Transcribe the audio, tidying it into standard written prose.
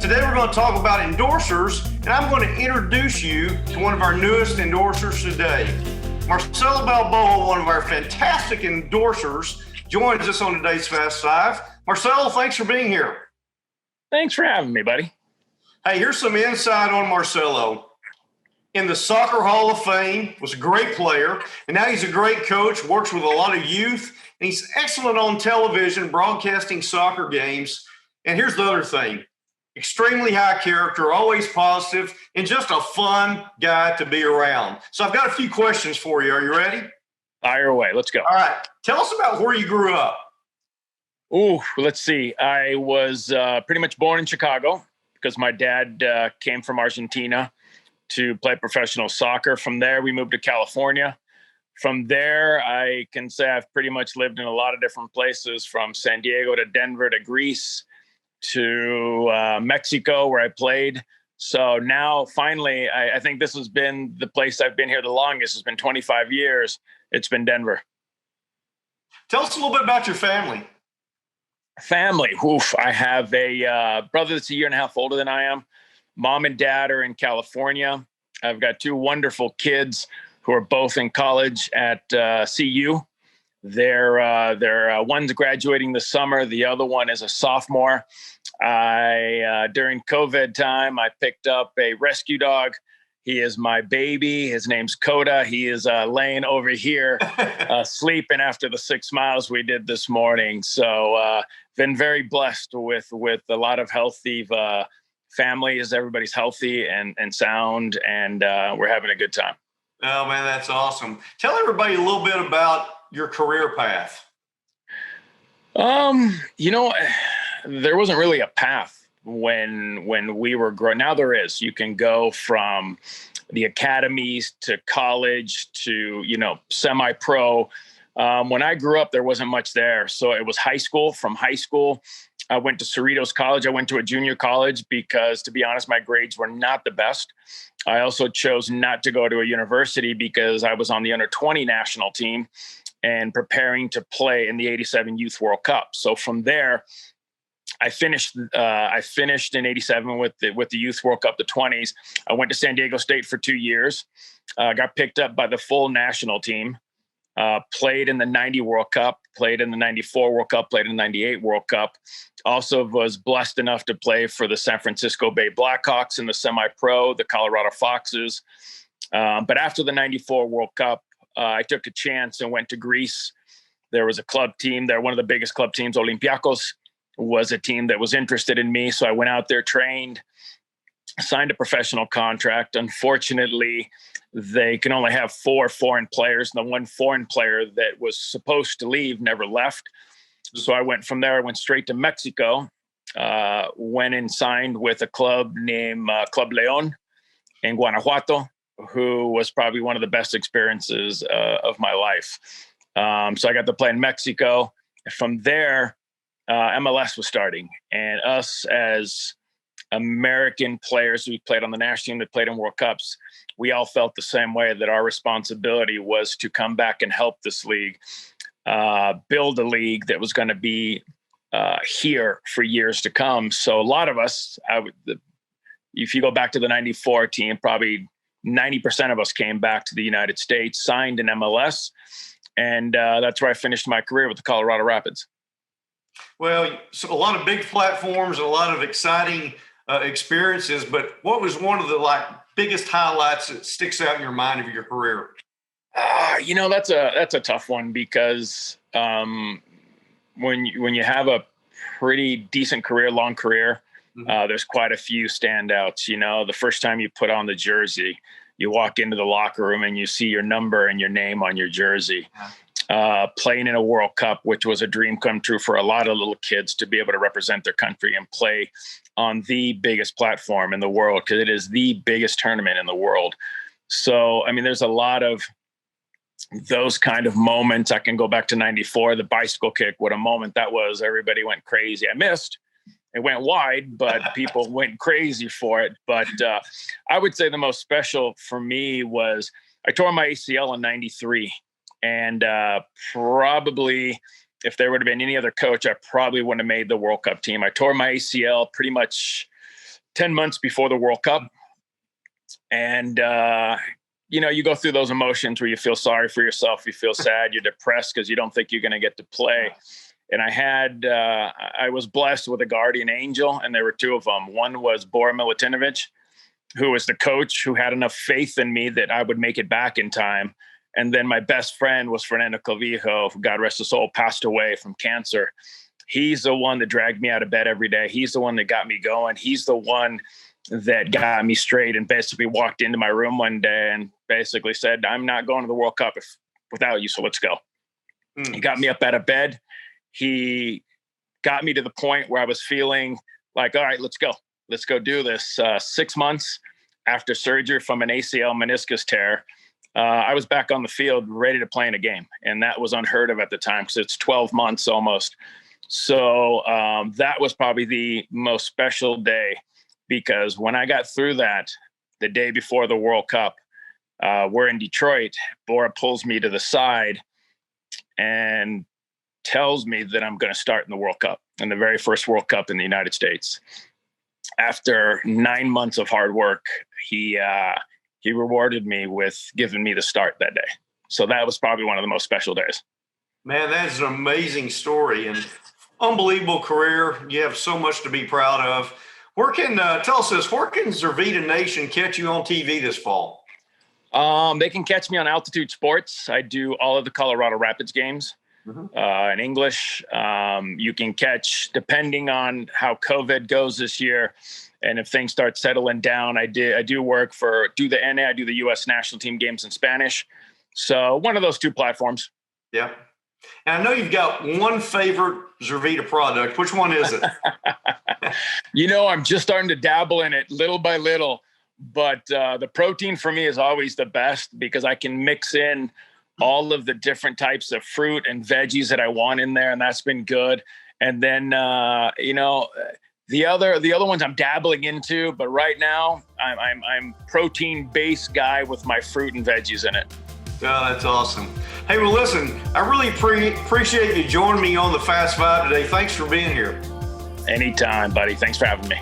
Today we're going to talk about endorsers, and I'm going to introduce you to one of our newest endorsers today. Marcelo Balboa, one of our fantastic endorsers, joins us on today's Fast Five. Marcelo, thanks for being here. Thanks for having me, buddy. Hey, here's some insight on Marcelo. In the Soccer Hall of Fame, was a great player, and now he's a great coach, works with a lot of youth, and he's excellent on television, broadcasting soccer games. And here's the other thing. Extremely high character, always positive, and just a fun guy to be around. So I've got a few questions for you. Are you ready? Fire away. Let's go. All right. Tell us about where you grew up. Ooh, let's see. I was pretty much born in Chicago because my dad came from Argentina to play professional soccer. From there, we moved to California. From there, I can say I've pretty much lived in a lot of different places, from San Diego to Denver to Greece to Mexico, where I played. So now, finally, I think this has been the place I've been here the longest. It's been 25 years. It's been Denver. Tell us a little bit about your family. Family. Oof. I have a brother that's a year and a half older than I am. Mom and dad are in California. I've got two wonderful kids who are both in college at CU. They're one's graduating this summer. The other one is a sophomore. During COVID time, I picked up a rescue dog. He is my baby. His name's Coda. He is laying over here, sleeping after the 6 miles we did this morning. So been very blessed with a lot of healthy families. Everybody's healthy and sound, and we're having a good time. Oh, man, that's awesome. Tell everybody a little bit about your career path. There wasn't really a path when we were growing. Now there is. You can go from the academies to college to, semi-pro. When I grew up, there wasn't much there. So it was high school. From high school, I went to Cerritos College. I went to a junior college because, to be honest, my grades were not the best. I also chose not to go to a university because I was on the under-20 national team and preparing to play in the '87 Youth World Cup. So from there, I finished in '87 with the Youth World Cup, the 20s. I went to San Diego State for 2 years. Got picked up by the full national team. Played in the '90 World Cup, played in the '94 World Cup, played in the '98 World Cup. Also was blessed enough to play for the San Francisco Bay Blackhawks in the semi-pro, the Colorado Foxes. But after the '94 World Cup, I took a chance and went to Greece. There was a club team there, one of the biggest club teams, Olympiacos, was a team that was interested in me. So I went out there, trained, signed a professional contract. Unfortunately, they can only have 4 foreign players. And the one foreign player that was supposed to leave never left. So I went from there. I went straight to Mexico, went and signed with a club named Club León in Guanajuato, who was probably one of the best experiences of my life. So I got to play in Mexico. From there, MLS was starting. And us as American players who played on the national team that played in World Cups, we all felt the same way, that our responsibility was to come back and help this league, build a league that was going to be here for years to come. So a lot of us, if you go back to the '94 team, probably 90% of us came back to the United States, signed in MLS, and that's where I finished my career with the Colorado Rapids. Well, so a lot of big platforms, a lot of exciting experiences, but what was one of the biggest highlights that sticks out in your mind of your career? That's a tough one because when you have a pretty decent career, long career, there's quite a few standouts. The first time you put on the jersey, you walk into the locker room and you see your number and your name on your jersey. Playing in a World Cup, which was a dream come true for a lot of little kids to be able to represent their country and play on the biggest platform in the world, because it is the biggest tournament in the world. So, there's a lot of those kind of moments. I can go back to '94, the bicycle kick. What a moment that was. Everybody went crazy. I missed. It went wide, but people went crazy for it. But I would say the most special for me was I tore my ACL in '93. And probably if there would have been any other coach, I probably wouldn't have made the World Cup team. I tore my ACL pretty much 10 months before the World Cup. And, you go through those emotions where you feel sorry for yourself. You feel sad. You're depressed because you don't think you're going to get to play. And I was blessed with a guardian angel, and there were two of them. One was Bora Milutinovic, who was the coach who had enough faith in me that I would make it back in time. And then my best friend was Fernando Clavijo, who, God rest his soul, passed away from cancer. He's the one that dragged me out of bed every day. He's the one that got me going. He's the one that got me straight and basically walked into my room one day and basically said, I'm not going to the World Cup without you, so let's go. He got me up out of bed. He got me to the point where I was feeling like, all right, let's go. Let's go do this. 6 months after surgery from an ACL meniscus tear, I was back on the field ready to play in a game. And that was unheard of at the time because it's 12 months almost. So that was probably the most special day, because when I got through that, the day before the World Cup, we're in Detroit. Bora pulls me to the side and tells me that I'm going to start in the World Cup, in the very first World Cup in the United States. After 9 months of hard work, he rewarded me with giving me the start that day. So that was probably one of the most special days. Man, that's an amazing story and unbelievable career. You have so much to be proud of. Where can tell us this? Where can Zervita Nation catch you on TV this fall? They can catch me on Altitude Sports. I do all of the Colorado Rapids games in English. You can catch, depending on how COVID goes this year, and if things start settling down, I do work do the NA. I do the U.S. national team games in Spanish. So one of those two platforms. Yeah. And I know you've got one favorite Zervita product. Which one is it? I'm just starting to dabble in it little by little, but the protein for me is always the best because I can mix in all of the different types of fruit and veggies that I want in there. And that's been good. And then, the other ones I'm dabbling into, but right now I'm protein-based guy with my fruit and veggies in it. Yeah, that's awesome. Hey, well, listen, I really appreciate you joining me on the Fast Five today. Thanks for being here. Anytime, buddy. Thanks for having me.